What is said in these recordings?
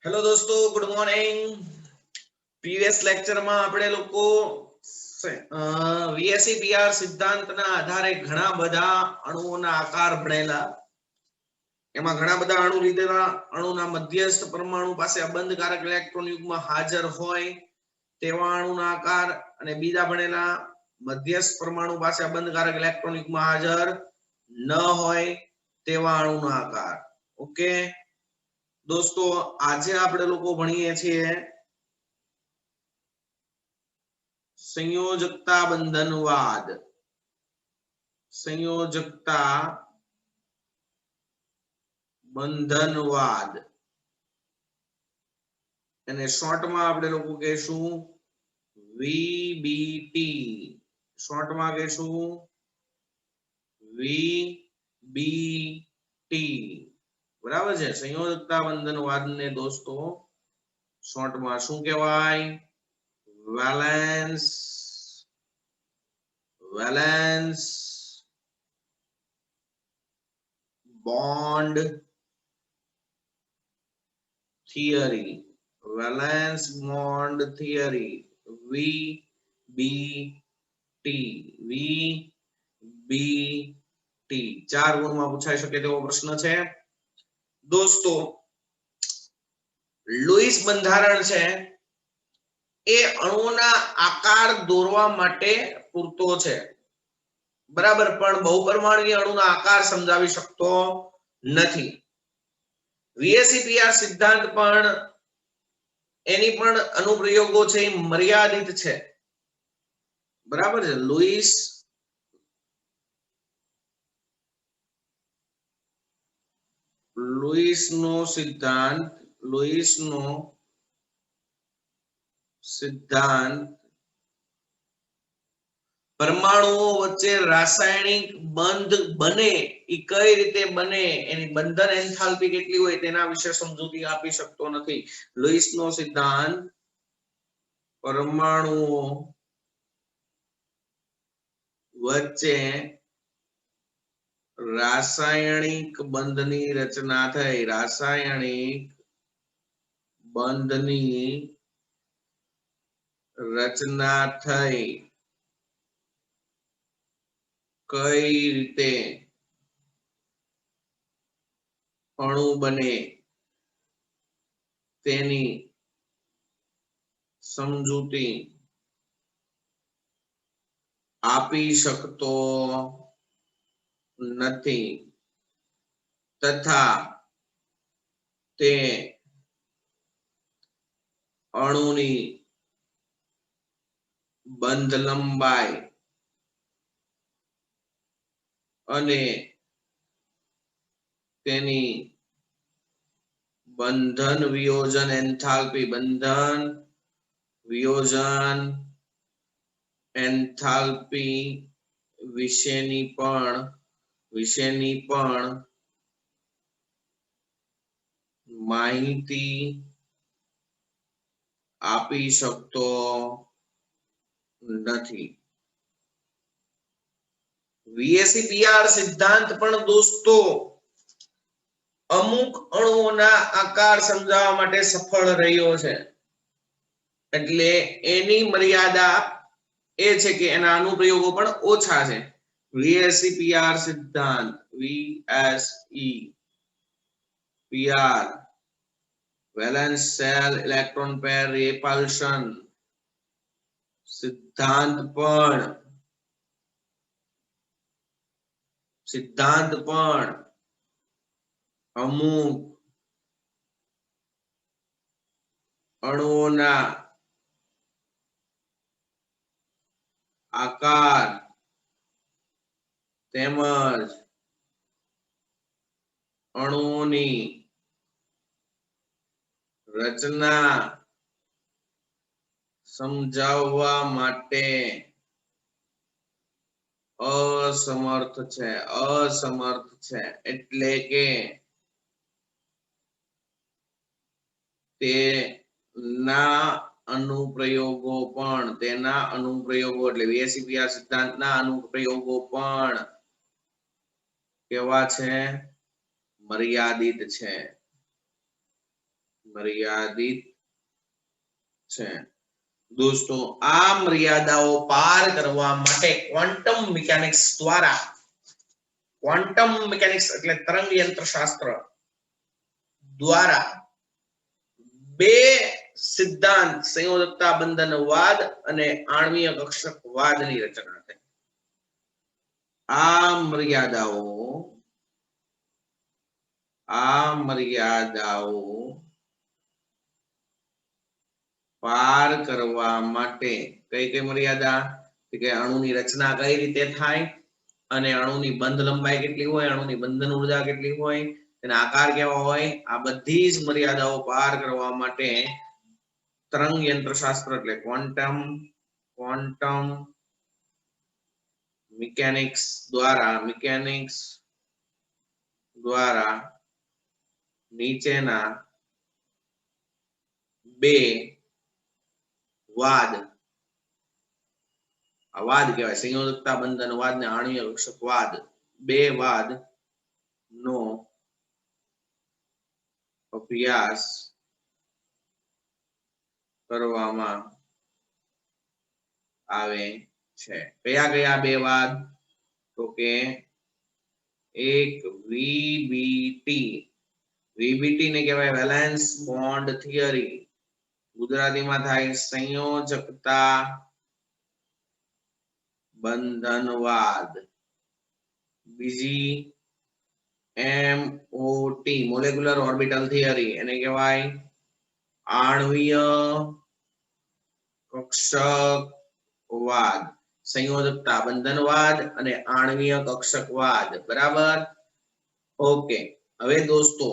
Hello દોસ્તો, good morning. Previous લેક્ચરમાં આપણે લોકો વીએસસી પીઆર સિદ્ધાંતના આધારે ઘણા બધા અણુઓના આકાર ભણેલા. એમાં ઘણા બધા અણુ લીધેલા. અણુના મધ્યસ્થ પરમાણુ પાસે અબંધકારક ઇલેક્ટ્રોન યુગ્મ હાજર હોય તેવા અણુના આકાર, અને બીજા ભણેલા મધ્યસ્થ પરમાણુ પાસે અબંધકારક ઇલેક્ટ્રોન યુગ્મ હાજર ન હોય તેવા અણુના આકાર. ઓકે दोस्तों, आज આપણે લોકો ભણીએ છીએ સંયોજકતા બંધનવાદ. સંયોજકતા બંધનવાદ અને શોર્ટમાં આપણે લોકો કહેશું વીબીટી. શોર્ટમાં કહેશું વીબીટી. बराबर है। संयोजकता बंधनवाद ने दोस्तों शॉर्ट में शू कहवाय? Valence valence bond theory. Valence bond theory VBT. VBT 4 गुण में पूछाई सके तेवो प्रश्न है दोस्तों. लुईस બંધારણ છે એ અણુઓના આકાર દોરવા માટે પૂરતો છે, બરાબર, પણ બહુપરમાણુય અણુના આકાર સમજાવી શકતો નથી. વીએસસીપીઆર સિદ્ધાંત પણ એની પણ અનુપ્રયોગો છે એ મર્યાદિત છે, બરાબર છે. લુઈસનો સિદ્ધાંત પરમાણુઓ વચ્ચે રાસાયણિક બંધ બને એ કઈ રીતે બને, એની બંધન એન્થાલ્પી કેટલી હોય તેના વિશે સમજૂતી આપી શકતો નથી. લુઈસનો સિદ્ધાંત પરમાણુઓ વચ્ચે રાસાયણિક બંધની રચના થઈ. રાસાયણિક બંધની રચના થઈ કઈ રીતે અણુ બને તેની સમજૂતી આપી શકતો નથી, તથા તે અણુની બંધ લંબાઈ અને તેની બંધન વિયોજન એન્થાલ્પી, બંધન વિયોજન એન્થાલ્પી વિશેની પણ માહિતી આપી શકતો નથી. વીએસસીપીઆર સિદ્ધાંત પણ દોસ્તો અમુક અણુઓના આકાર સમજાવવા માટે સફળ રહ્યો છે, એટલે એની મર્યાદા એ છે કે એના અનુપ્રયોગો પણ ઓછા છે. વીએસસીપીઆર સિદ્ધાંત વીએસસીપીઆર વેલેન્સ શેલ ઇલેક્ટ્રોન પેર રિપલ્શન સિદ્ધાંત પણ અમુક અણુઓના આકાર તેમજ અણુઓની રચના સમજાવવા માટે અસમર્થ છે. એટલે કે તેના અનુપ્રયોગો એટલે વીએસસીપીઆર સિદ્ધાંતના અનુપ્રયોગો પણ કેવા છે? મર્યાદિત છે. મર્યાદિત છે। દોસ્તો આ મર્યાદાઓ પાર કરવા માટે ક્વોન્ટમ મિકેનિક્સ દ્વારા, ક્વોન્ટમ મિકેનિક્સ એટલે તરંગ યંત્રશાસ્ત્ર દ્વારા બે સિદ્ધાંત સંયોજકતા બંધનવાદ અને આણ્વીય કક્ષકવાદની રચના થઈ। આ મર્યાદાઓ પાર કરવા માટે કઈ કઈ મર્યાદા કે અણુની રચના કઈ રીતે થાય અને અણુની બંધ લંબાઈ કેટલી હોય, અણુની બંધન ઉર્જા કેટલી હોય, તેના આકાર કેવા હોય, આ બધી જ મર્યાદાઓ પાર કરવા માટે તરંગ યંત્રશાસ્ત્ર એટલે ક્વોન્ટમ મિકેનિક્સ દ્વારા નીચેના બે વાદ કહેવાય, સંયોજકતા બંધનવાદ ને આણ્વીય કક્ષકવાદ, બે વાદ નો અભ્યાસ કરવામાં આવે છે। કયા કયા બે વાદ? તો કે એક વીબીટી ને કહેવાય વેલેન્સ બોન્ડ થિયરી, ગુજરાતીમાં થાય સંયોજકતા બંધનવાદ। બીજી MOT મોલેક્યુલર ઓર્બિટલ થિયરી, એને કહેવાય આણ્વીય કક્ષકવાદ। સંયોજકતા બંધનવાદ અને આણ્વીય કક્ષકવાદ, બરાબર? ઓકે, હવે દોસ્તો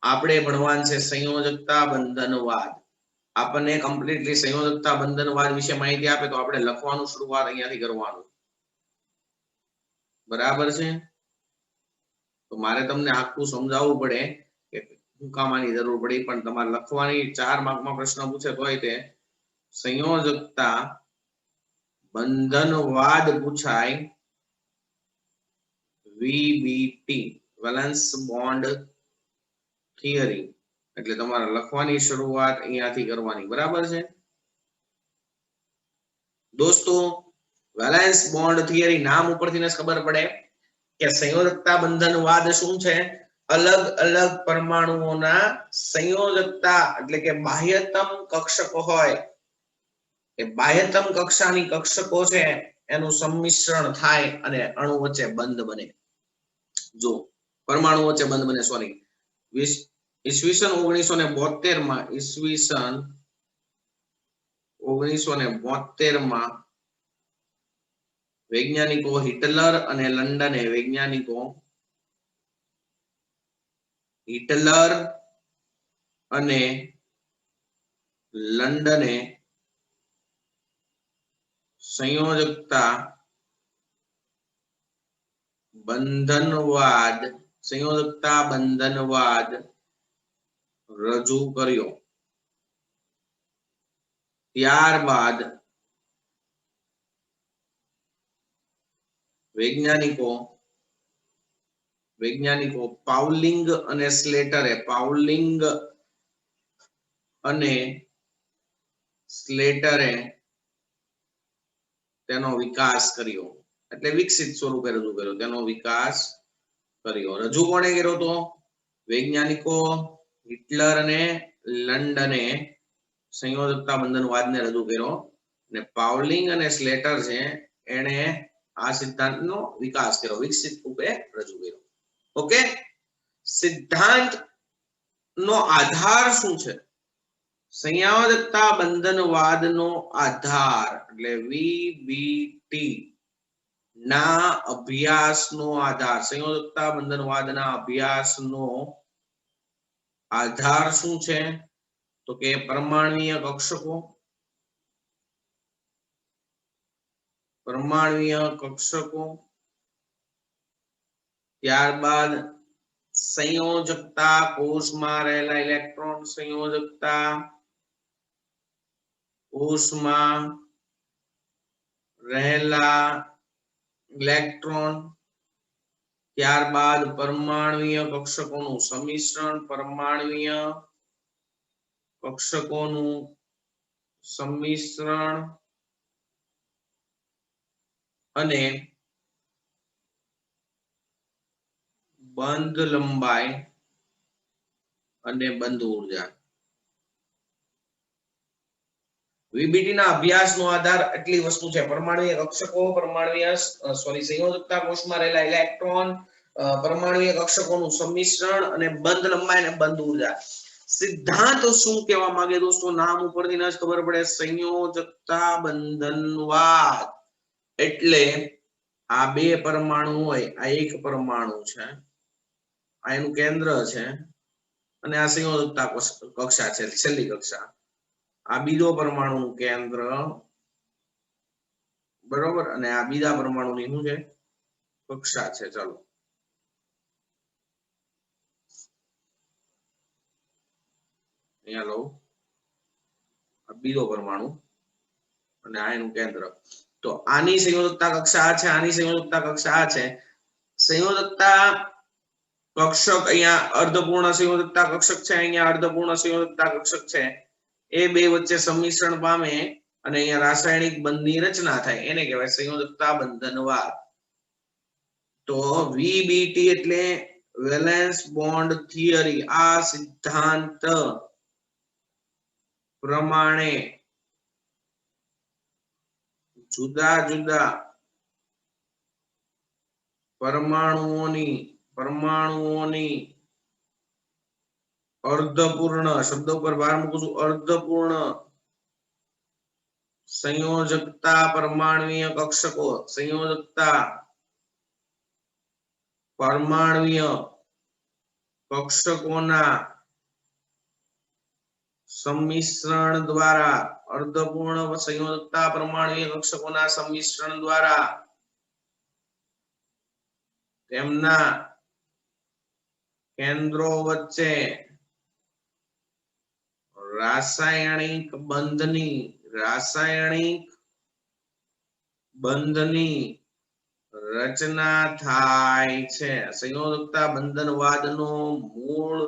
આપણે ભણવાનું છે સંયોજકતા બંધનવાદ। આપણને કમ્પ્લીટલી સંયોજકતા બંધનવાદ વિશે માહિતી આપે તો આપણે લખવાનું શરૂઆત અહીંયાથી કરવાનું, બરાબર છે? તો મારે તમને આખું સમજાવવું પડે કે શું કામ આની જરૂર પડી, પણ તમારે લખવાની 4 માર્કમાં પ્રશ્ન પૂછે તોય તે સંયોજકતા બંધનવાદ પૂછાય, વીબીટી વેલેન્સ બોન્ડ થિયરી, એટલે તમારે લખવાની શરૂઆત અહીંયાથી કરવાની, બરાબર છે દોસ્તો? વેલેન્સ બોન્ડ થિયરી નામ ઉપરથી જ ખબર પડે કે સંયોજકતા બંધનવાદ શું છે? અલગ અલગ પરમાણુઓના સંયોજકતા એટલે કે બાહ્યતમ કક્ષકો હોય, એ બાહ્યતમ કક્ષાની કક્ષકો છે એનું સંમિશ્રણ થાય અને અણુ વચ્ચે બંધ બને। જો પરમાણુ વચ્ચે બંધ બને, સોરી, ઈસવીસન 1972 માં વૈજ્ઞાનિકો હિટલર અને લંડને સંયોજકતા બંધનવાદ રજૂ કર્યો। ત્યારબાદ વૈજ્ઞાનિકો પાઉલિંગ અને સ્લેટરે તેનો વિકાસ કર્યો, એટલે વિકસિત સ્વરૂપે રજૂ કર્યો, તેનો વિકાસ કર્યો। રજૂ કોણે કર્યો તો? વૈજ્ઞાનિકો હિટલર અને લંડને સંયોજકતા બંધનવાદને રજૂ કર્યો, અને પાઉલિંગ અને સ્લેટર છે એને આ સિદ્ધાંતનો વિકાસ કર્યો, વિકસિત રૂપે રજૂ કર્યો। ઓકે, સિદ્ધાંત નો આધાર શું છે? સંયોજકતા બંધનવાદનો આધાર એટલે વીબીટી ના અભ્યાસનો આધાર, સંયોજકતા બંધનવાદના અભ્યાસનો આધાર શું છે? તો કે પરમાણ્વીય કક્ષકો, ત્યારબાદ સંયોજકતા કોષમાં રહેલા ઇલેક્ટ્રોન, સંયોજકતા કોષમાં રહેલા ઇલેક્ટ્રોન, ત્યારબાદ પરમાણ્વીય કક્ષકોનું સંમિશ્રણ, પરમાણ્વીય કક્ષકોનું સંમિશ્રણ અને બંધ લંબાઈ અને બંધ ઊર્જા. VBT ના અભ્યાસનો આધાર એટલી વસ્તુ છે. પરમાણુય કક્ષકો, પરમાણુય સંયોજકતા કોષમાં રહેલા ઇલેક્ટ્રોન, પરમાણુય કક્ષકોનું સંમિશ્રણ અને બંધ લંબાઈ અને બંધ ઊર્જા. સિદ્ધાંત શું કહેવા માંગે દોસ્તો? નામ ઉપરથી જ ખબર પડે. સંયોજકતા બંધનવાદ એટલે આ બે પરમાણુ હોય, આ એક પરમાણુ છે, આ એનું કેન્દ્ર છે અને આ સંયોજકતા કક્ષા છે, છેલ્લી કક્ષા. આ બીજો પરમાણુનું કેન્દ્ર, બરોબર, અને આ બીજા પરમાણુની શું છે? કક્ષા છે. ચાલો અહીંયા લો, આ બીજો પરમાણુ અને આ એનું કેન્દ્ર. તો આની સંયોજકતા કક્ષા આ છે, આની સંયોજકતા કક્ષા આ છે. સંયોજકતા કક્ષક અહીંયા અર્ધપૂર્ણ સંયોજકતા કક્ષક છે, અહીંયા અર્ધપૂર્ણ સંયોજકતા કક્ષક છે. એ બે વચ્ચે સંમિશ્રણ પામે અને અહીંયા રાસાયણિક બંધની રચના થાય, એને કહેવાય સંયોજકતા બંધનવાદ. તો VBT એટલે વેલેન્સ બોન્ડ થિયરી. આ સિદ્ધાંત પ્રમાણે જુદા જુદા પરમાણુઓની અર્ધપૂર્ણ, શબ્દ ઉપર ભાર મૂકું છું, અર્ધપૂર્ણ સંયોજકતા પરમાણુય કક્ષકો, સંયોજકતા પરમાણુય કક્ષકોના સંમિશ્રણ દ્વારા, અર્ધપૂર્ણ સંયોજકતા પરમાણુય કક્ષકોના સંમિશ્રણ દ્વારા તેમના કેન્દ્રો વચ્ચે રાસાયણિક બંધની રચના થાય છે. સંયોજકતા બંધનવાદનો મૂળ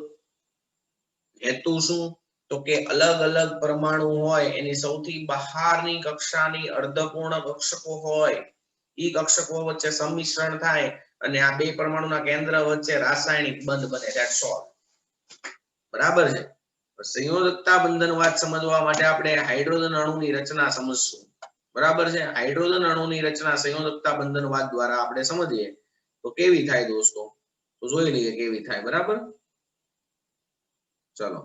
હેતુ શું? તો કે અલગ અલગ પરમાણુ હોય એની સૌથી બહારની કક્ષાની અર્ધપૂર્ણ કક્ષકો હોય, ઈ કક્ષકો વચ્ચે સંમિશ્રણ થાય અને આ બે પરમાણુના કેન્દ્ર વચ્ચે રાસાયણિક બંધ બને. That's all. બરાબર છે. સંયોજકતા બંધનવાદ સમજવા માટે આપણે હાઇડ્રોજન અણુની રચના સમજશું. બરાબર છે. હાઇડ્રોજન અણુની રચના સંયોજકતા બંધનવાદ દ્વારા આપણે સમજીએ તો કેવી થાય દોસ્તો? તો જોઈ લઈએ કેવી થાય. બરાબર, ચલો.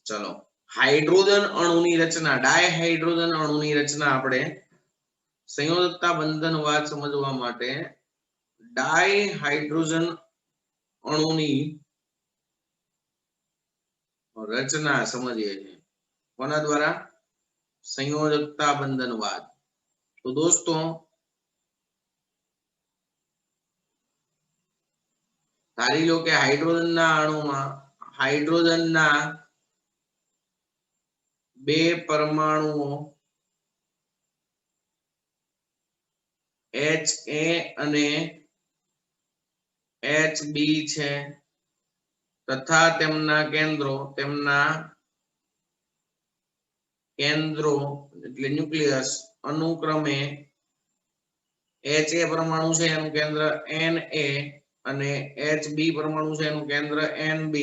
ચલો, હાઇડ્રોજન અણુની રચના, ડાયહાઇડ્રોજન અણુની રચના આપણે સંયોજકતા બંધનવાદ સમજવા માટે ડાયહાઇડ્રોજન અણુની રચના સમજીએ છીએ. કોના દ્વારા? સંયોજકતા બંધનવાદ. તો દોસ્તો ધારી લો કે હાઇડ્રોજનના અણુમાં હાઇડ્રોજનના બે પરમાણુઓ HA અને HB છે તથા તેમના કેન્દ્રો એટલે ન્યુક્લિયસ અનુક્રમે HA પરમાણુ છે એનું કેન્દ્ર Na અને HB પરમાણુ છે એનું કેન્દ્ર NB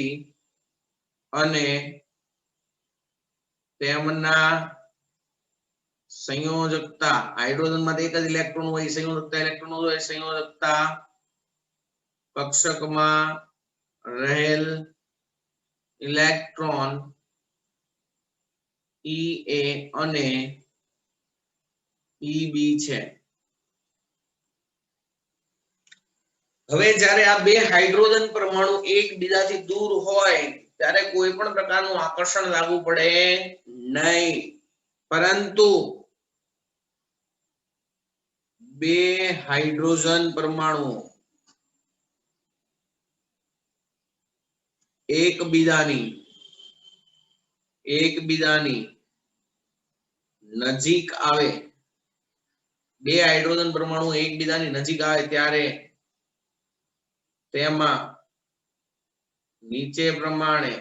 અને તેમના સંયોજકતા, હાઇડ્રોજન માં એક જ ઇલેક્ટ્રોન હોય, સંયોજકતા ઇલેક્ટ્રોન હોય, સંયોજકતા કક્ષકમાં રહેલ ઇલેક્ટ્રોન EA અને EB છે. હવે જ્યારે આ બે હાઇડ્રોજન પરમાણુ એકબીજાથી દૂર હોય ત્યારે કોઈ પણ પ્રકારનું આકર્ષણ લાગુ પડે નહીં, પરંતુ બે હાઇડ્રોજન પરમાણુ એકબીજાની નજીક આવે, બે હાઇડ્રોજન પરમાણુ એકબીજાની નજીક આવે ત્યારે તેમાં નીચે પ્રમાણે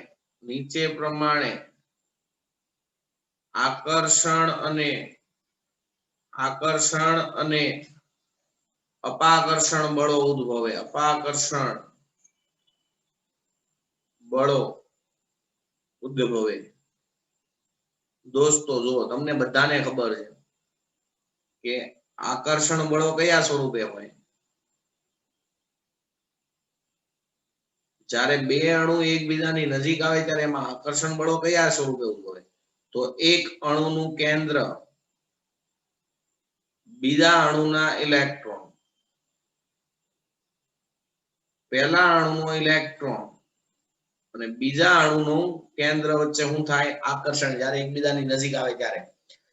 આકર્ષણ અને અપાકર્ષણ બળો ઉદ્ભવે. અપાકર્ષણ બળો ઉદ્ભવે. દોસ્તો જો તમને બધાને ખબર છે કે આકર્ષણ બળો કયા સ્વરૂપે હોય? જ્યારે બે અણુ એકબીજાની નજીક આવે ત્યારે એમાં આકર્ષણ બળો કયા સ્વરૂપે ઉદ્ભવે? તો એક અણુનું કેન્દ્ર બીજા અણુના ઇલેક્ટ્રોન, પહેલા અણુનો ઇલેક્ટ્રોન અને બીજા અણુનું કેન્દ્ર વચ્ચે શું થાય? આકર્ષણ. જ્યારે એકબીજાની નજીક આવે ત્યારે.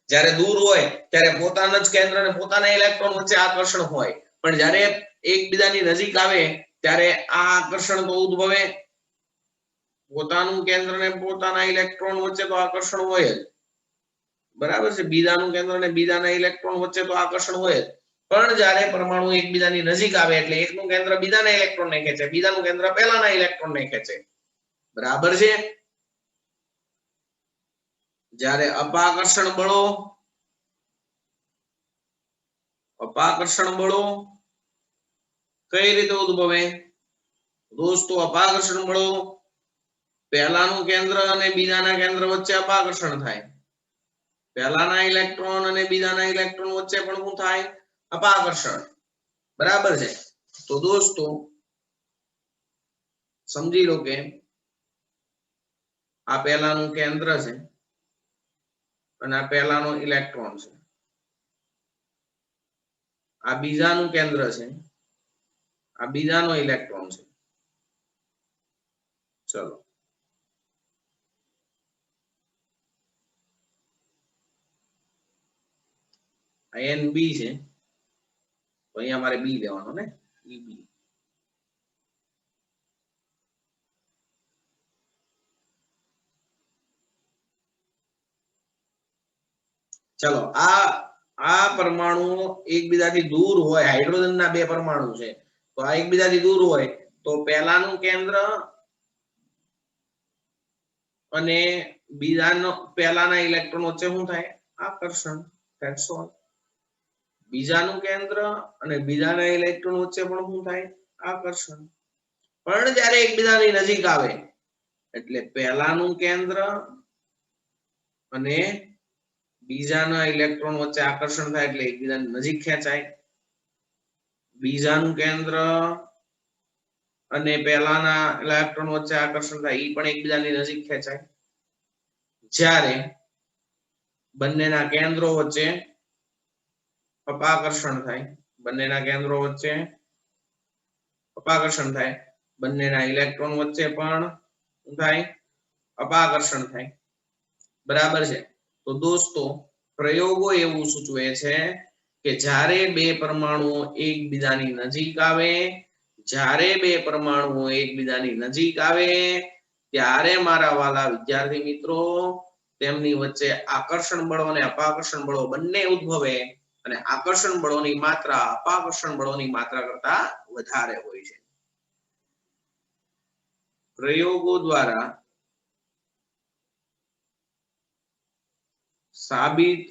જ્યારે દૂર હોય ત્યારે પોતાના જ કેન્દ્ર અને પોતાના ઇલેક્ટ્રોન વચ્ચે આકર્ષણ હોય, પણ જ્યારે એકબીજાની નજીક આવે ત્યારે આ આકર્ષણ તો ઉદ્ભવે. પોતાનું કેન્દ્ર ને પોતાના ઇલેક્ટ્રોન વચ્ચે તો આકર્ષણ હોય જ, બરાબર છે. બીજાનું કેન્દ્ર અને બીજાના ઇલેક્ટ્રોન વચ્ચે તો આકર્ષણ હોય જ, પણ જ્યારે પરમાણુ એકબીજાની નજીક આવે એટલે એકનું કેન્દ્ર બીજાના ઇલેક્ટ્રોન ને ખેંચે, બીજાનું કેન્દ્ર પહેલાના ઇલેક્ટ્રોન ને ખેંચે, બરાબર છે. જ્યારે અપાકર્ષણ બળો કઈ રીતે ઉદ્ભવે? દોસ્તો અપાકર્ષણ બળો પહેલાનું કેન્દ્ર અને બીજાના કેન્દ્ર વચ્ચે અપાકર્ષણ થાય, પહેલાના ઇલેક્ટ્રોન અને બીજાના ઇલેક્ટ્રોન વચ્ચે પણ શું થાય? અપાકર્ષણ, બરાબર છે. તો દોસ્તો સમજી લો કે આ પહેલાનું કેન્દ્ર છે અને આ પહેલાનો ઇલેક્ટ્રોન છે, આ બીજાનું કેન્દ્ર છે, આ બીજાનો ઇલેક્ટ્રોન છે. ચલો NB છે તો અહીંયા મારે B લેવાનો ને, EB. ચલો આ પરમાણુ એકબીજાથી દૂર હોય, હાઇડ્રોજનના બે પરમાણુ છે તો આ એકબીજાથી દૂર હોય તો પહેલાનું કેન્દ્ર અને બીજાનો પહેલાના ઇલેક્ટ્રોન વચ્ચે શું થાય? આકર્ષણ. That's all. બીજાનું કેન્દ્ર અને બીજાના ઇલેક્ટ્રોન વચ્ચે પણ શું થાય? આકર્ષણ. પણ જ્યારે એકબીજાની નજીક આવે એટલે પહેલાનું કેન્દ્ર અને બીજાના ઇલેક્ટ્રોન વચ્ચે આકર્ષણ થાય એટલે એકબીજાની નજીક ખેંચાય. બીજાનું કેન્દ્ર અને પહેલાના ઇલેક્ટ્રોન વચ્ચે આકર્ષણ થાય એ પણ એકબીજાની નજીક ખેંચાય. જ્યારે બંનેના કેન્દ્રો વચ્ચે અપાકર્ષણ થાય, બંનેના કેન્દ્રો વચ્ચે અપાકર્ષણ થાય, બંનેના ઇલેક્ટ્રોન વચ્ચે પણ થાય અપાકર્ષણ થાય, બરાબર છે. તો દોસ્તો પ્રયોગો એવું સૂચવે છે કે જ્યારે બે પરમાણુઓ એકબીજાની નજીક આવે, જ્યારે બે પરમાણુઓ એકબીજાની નજીક આવે ત્યારે મારા વાલા વિદ્યાર્થી મિત્રો તેમની વચ્ચે આકર્ષણ બળો અને અપાકર્ષણ બળો બંને ઉદ્ભવે અને આકર્ષણ બળોની માત્રા અપાકર્ષણ બળોની માત્રા કરતા વધારે હોય છે. પ્રયોગો દ્વારા સાબિત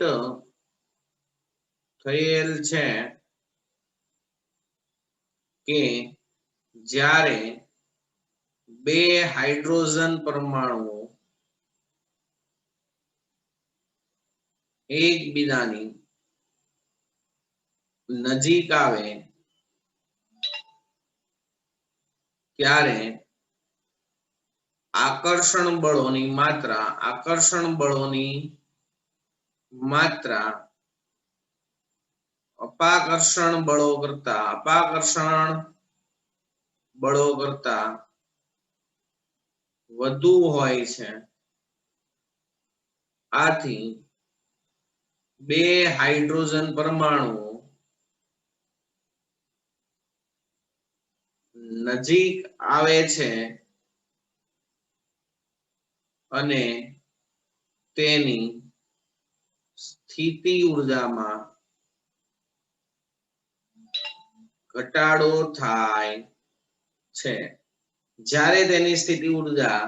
થયેલ છે કે જ્યારે બે હાઇડ્રોજન પરમાણુ એકબીજાની નજીક આવે ત્યારે આકર્ષણ બળોની માત્રા અપાકર્ષણ બળો કરતા વધુ હોય છે, આથી બે હાઇડ્રોજન પરમાણુ નજીક આવે છે અને તેની સ્થિતિ ઉર્જામાં ઘટાડો થાય છે. જ્યારે તેની સ્થિતિ ઉર્જા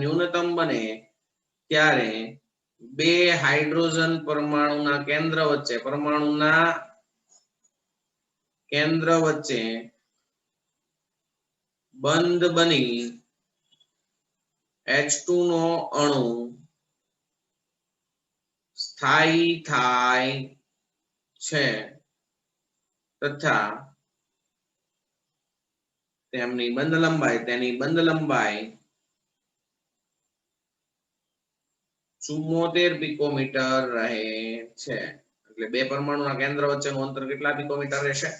ન્યૂનતમ બને ત્યારે બે હાઇડ્રોજન પરમાણુના કેન્દ્ર વચ્ચે બંધ બની H2 નો અણુ સ્થાયી થાય છે તથા તેની બંધ લંબાઈ 74 પિકોમીટર રહે છે. એટલે બે પરમાણુના કેન્દ્ર વચ્ચેનું અંતર કેટલા પિકોમીટર રહેશે?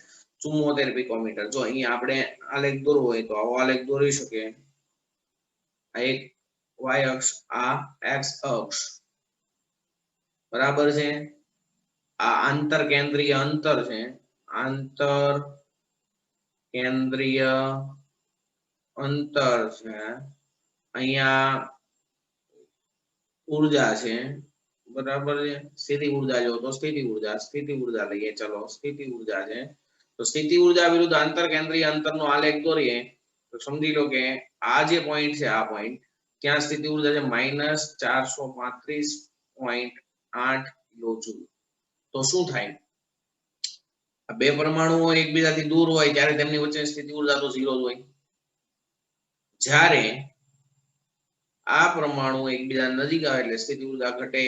74 પિકોમીટર. જો અહીંયા આપણે આલેખ દોરવો હોય તો આવો આલેખ દોરી શકીએ. આ એક y અક્ષ, આ x અક્ષ, બરાબર છે. આ આંતર કેન્દ્રીય અંતર છે, અહીંયા ઉર્જા છે, બરાબર છે. સ્થિતિ ઉર્જા જો તો સ્થિતિ ઉર્જા લઈએ. ચલો સ્થિતિ ઉર્જા છે તો સ્થિતિ ઉર્જા વિરુદ્ધ આંતર કેન્દ્રીય અંતરનો આલેખ દોરીએ તો સમજી લો કે આ જે પોઈન્ટ છે, આ પોઈન્ટ ત્યાં સ્થિતિ ઉર્જા છે -435.8 કિલોજૂલ. તો શું થાય? આ બે પરમાણુઓ એકબીજાથી દૂર હોય ત્યારે તેમની વચ્ચે સ્થિતિ ઉર્જા તો 0 જ હોય. જ્યારે આ પરમાણુ એકબીજા નજીક આવે એટલે સ્થિતિ ઉર્જા ઘટે.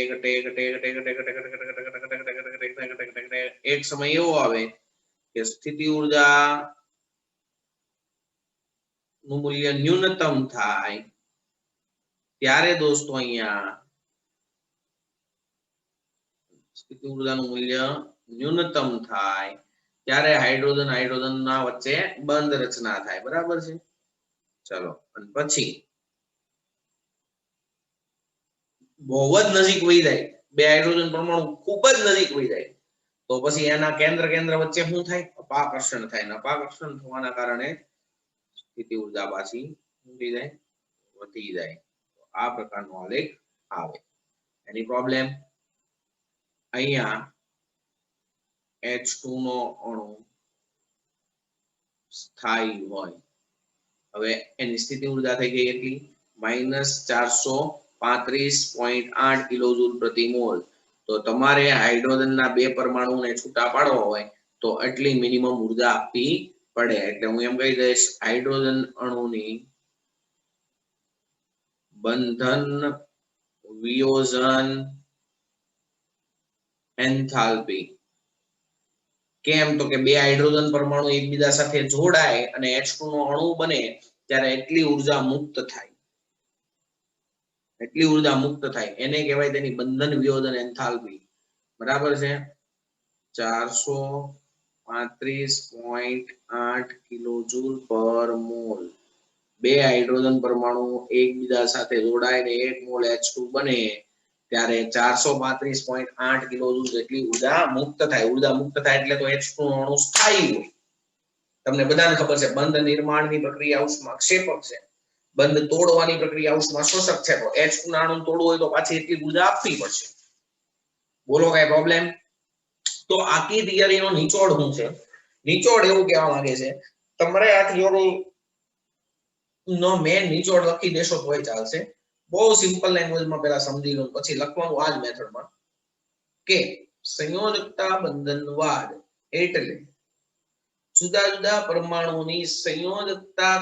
એક સમય એવો આવે કે સ્થિતિ ઉર્જા નું મૂલ્ય ન્યૂનતમ થાય ત્યારે દોસ્તો અહીંયા સ્થિતિ ઉર્જાનું મૂલ્ય ન્યૂનતમ થાય ત્યારે હાઇડ્રોજન ના વચ્ચે બંધ રચના થાય. બરાબર છે. ચલો અને પછી બહુ જ નજીક વહી જાય, બે હાઇડ્રોજન પરમાણુ ખૂબ જ નજીક વહી જાય તો પછી એના કેન્દ્ર વચ્ચે શું થાય? અપાકર્ષણ થાય. અપાકર્ષણ થવાના કારણે સ્થિતિ ઉર્જા પાછી વધી જાય. આ પ્રકારનો આલેખ આવે. એની પ્રોબ્લેમ અહીંયા H2 નો અણુ સ્થાયી હોય. હવે એની સ્થિતિ ઉર્જા થઈ ગઈ એટલી -435.8 કિલોજૂલ પ્રતિ મોલ. તો તમારે હાઇડ્રોજનના બે પરમાણુને છૂટા પાડવા હોય તો એટલી મિનિમમ ઉર્જા આપવી પડે. એટલે હું એમ કહી દઈશ હાઇડ્રોજન અણુની બંધન વિયોજન એન્થાલ્પી. કેમ તો કે બે હાઇડ્રોજન પરમાણુ એકબીજા સાથે જોડાય અને H2 નો અણુ બને ત્યારે એટલી ઉર્જા મુક્ત થાય. એને કહેવાય તેની બંધન વિયોજન એન્થાલ્પી. બરાબર છે. 435.8 કિલોજૂલ પર મોલ. બે હાઇડ્રોજન પરમાણુ એકબીજા સાથે જોડાય ને 1 મોલ H2 બને ત્યારે 435.8 કિલોજૂલ જેટલી ઉર્જા મુક્ત થાય. એટલે તો H2 નો અણુ સ્થાયી હોય. તમને બધાને ખબર છે બંધ નિર્માણની પ્રક્રિયા ઉષ્માક્ષેપક છે, બંધ તોડવાની પ્રક્રિયા ઉષ્માશોષક છે. તો H2 ના અણુ તોડવું હોય તો પાછી એટલી ઉર્જા આપવી પડશે. બોલો કઈ પ્રોબ્લેમ? તો આખી થિયરીનો નિચોડ શું છે? નિચોડ એવું કહેવા માંગે છે તમારે આ થિયરી નો મેન નિચોડ લખી દેશો તોય ચાલશે. બહુ સિમ્પલ લેંગ્વેજમાં પહેલા સમજી લો પછી લખવાનું આ જ મેથડમાં કે સંયોજકતા બંધનવાદ એટલે જુદા જુદા પરમાણુઓની સંયોજકતા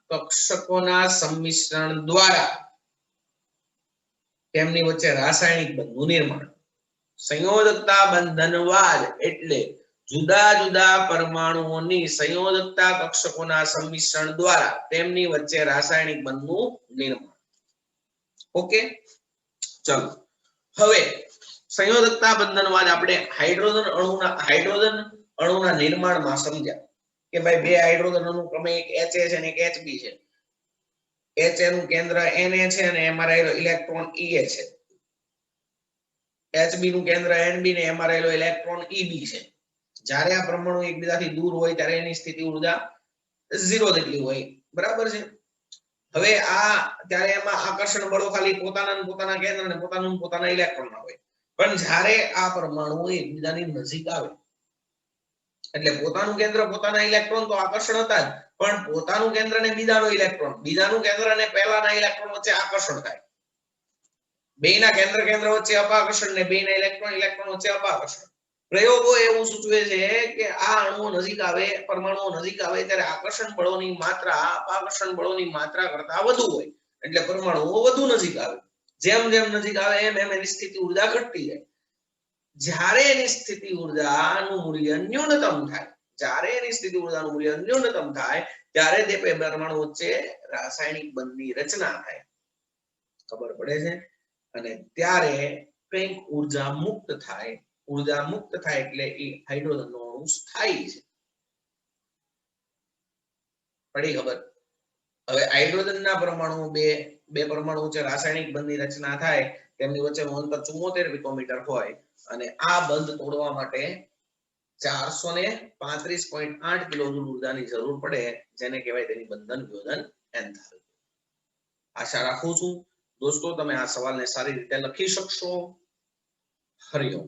કક્ષકોના સંમિશ્રણ દ્વારા તેમની વચ્ચે રાસાયણિક બંધનું નિર્માણ. સંયોજકતા બંધનવાદ એટલે જુદા જુદા પરમાણુઓની સંયોજકતા કક્ષકોના સંમિશ્રણ દ્વારા તેમની વચ્ચે રાસાયણિક બંધનું નિર્માણ. ઓકે, ચલો હવે સંયોજકતા બંધનવાદ આપણે હાઇડ્રોજન અણુના નિર્માણમાં સમજ્યા કે ભાઈ બે હાઇડ્રોજન અણુ ક્રમે એક Ha છે અને એક Hb છે. Ha નું કેન્દ્ર Na છે અને એમાં રહેલો ઇલેક્ટ્રોન Ea છે. Hb નું કેન્દ્ર Nb ને એમાં રહેલો ઇલેક્ટ્રોન Eb છે. જ્યારે આ પરમાણુ એકબીજાથી દૂર હોય ત્યારે એની સ્થિતિ ઊર્જા 0 જેટલી હોય, બરાબર છે. હવે આ ત્યારે એમાં આકર્ષણ બળો ખાલી પોતાના કેન્દ્ર અને પોતાના ઇલેક્ટ્રોનના હોય. પણ જ્યારે આ પરમાણુ એકબીજાની નજીક આવે એટલે પોતાનું કેન્દ્ર પોતાના ઇલેક્ટ્રોન તો આકર્ષણ હતા જ, પણ પોતાનું કેન્દ્ર ને બીજાનું કેન્દ્ર અને પહેલાના ઇલેક્ટ્રોન વચ્ચે આકર્ષણ થાય. બેયના કેન્દ્ર વચ્ચે અપાકર્ષણ ને બેયના ઇલેક્ટ્રોન વચ્ચે અપાકર્ષણ. પ્રયોગો એવું સૂચવે છે કે આ અણુઓ નજીક આવે, પરમાણુઓ નજીક આવે ત્યારે આકર્ષણ બળોની માત્રા અપાકર્ષણ બળોની માત્રા કરતા વધુ હોય, એટલે પરમાણુઓ વધુ નજીક આવે. જેમ જેમ નજીક આવે એમ એની સ્થિતિ ઊર્જા ઘટતી જાય. જ્યારે એની સ્થિતિ ઊર્જાનું મૂલ્ય ન્યૂનતમ થાય, ત્યારે તે બે પરમાણુ વચ્ચે રાસાયણિક બંધની રચના થાય, ખબર પડે છે. અને ત્યારે કંઈક ઊર્જા મુક્ત થાય એટલે એ હાઇડ્રોજનનો અણુ સ્થાયી છે. પડી ખબર? હવે હાઇડ્રોજનના પરમાણુ બે પરમાણુ વચ્ચે રાસાયણિક બંધની રચના થાય, તેમની વચ્ચેનું અંતર 74 પિકોમીટર હોય અને આ બંધ તોડવા માટે 435.8 કિલોજૂલ ઊર્જાની જરૂર પડે, જેને કહેવાય તેની બંધન વિયોજન એન્થાલ્પી. આશા રાખું છું દોસ્તો તમે આ સવાલને સારી રીતે લખી શકશો. હરિઓમ.